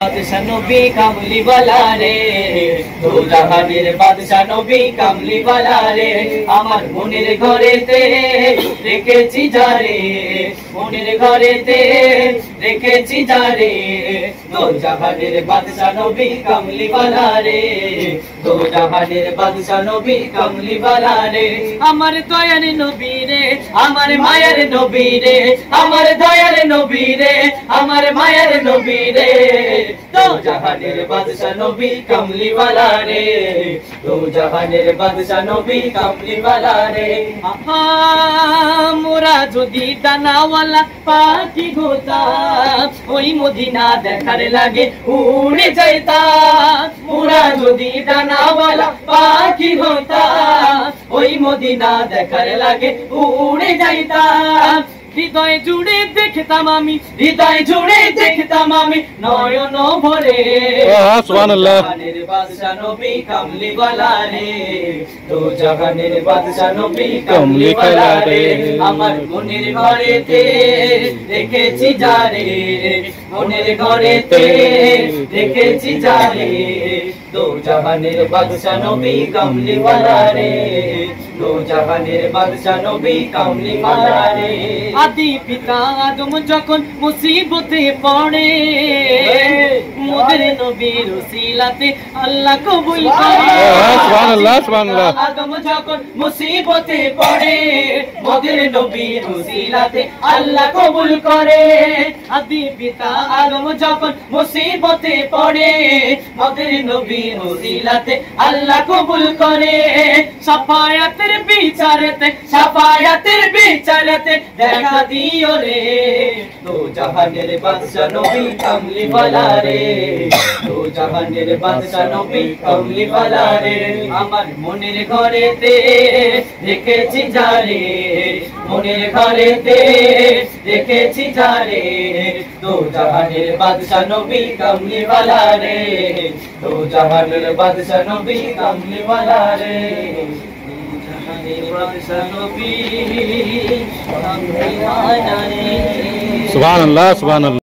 বাদশা নবী কামলিওয়ালা রে, দো জাহানের বাদশা নবী কামলিওয়ালা রে, আমার মনের ঘরেতে রেখেছি যারে, মনের ঘরেতে রেখেছি যারে, দো জাহানের বাদশা নবী কামলিওয়ালা রে, দো জাহানের বাদশা নবী কামলিওয়ালা রে, আমার দয়ার নবী রে, আমার মায়ের নবী রে, আমার দয়ার নবী রে, আমার মায়ের নবী রে, দো জাহানের বাদশা নবী কামলিওয়ালা রে, দো জাহানের বাদশা নবী কামলিওয়ালা রে। আহা মোরা যদি দানাওয়ালা পাখি হতাম, ওই মদিনা দেখার লাগে উড়ে যাইতাম, মোরা যদি দানাওয়ালা পাখি হতাম, ওই মদিনা দেখার লাগে উড়ে যাইতাম, হৃদয় জুড়ে দেখতাম আমি, হৃদয় জুড়ে দেখতাম আমি নয়ন ভরে, সুবহানাল্লাহ। জাহানের বাদশা নবী কামলিওয়ালা রে, দো জাহানের বাদশা নবী কামলিওয়ালা রে, আমার মনের ঘরেতে রেখেছি যারে, মনের ঘরেতে রেখেছি যারে, দো জাহানের বাদশা নবী কামলিওয়ালা রে, দো জাহানের বাদশা নবী কামলিওয়ালা রে। আদি পিতা আদম যখন মুসিবতে পড়ে, মোদের নবীর উসিলাতে আল্লাহ কবুল করে, সুবহানাল্লাহ সুবহানাল্লাহ। আদম যখন মুসিবতে পড়ে, মোদের নবীর উসিলাতে আল্লাহ কবুল করে, আদি পিতা আদম যখন মুসিবতে পড়ে, মোদের নবীর উসিলাতে আল্লাহ কবুল করে, সাফায়াতের বিচারেতে, সাফায়াতের বিচারেতে দেখা দিও রে, দো জাহানের বাদশা নবী কামলিওয়ালা রে, দো জাহানের বাদশা নবী কামলিওয়ালা রে, আমার মনের ঘরেতে রেখেছি যারে, মনের ঘরেতে রেখেছি যারে, দো জাহানের বাদশা নবী কামলিওয়ালা রে, দো জাহানের বাদশা নবী কামলিওয়ালা রে, সুবহানাল্লাহ সুবহানাল্লাহ।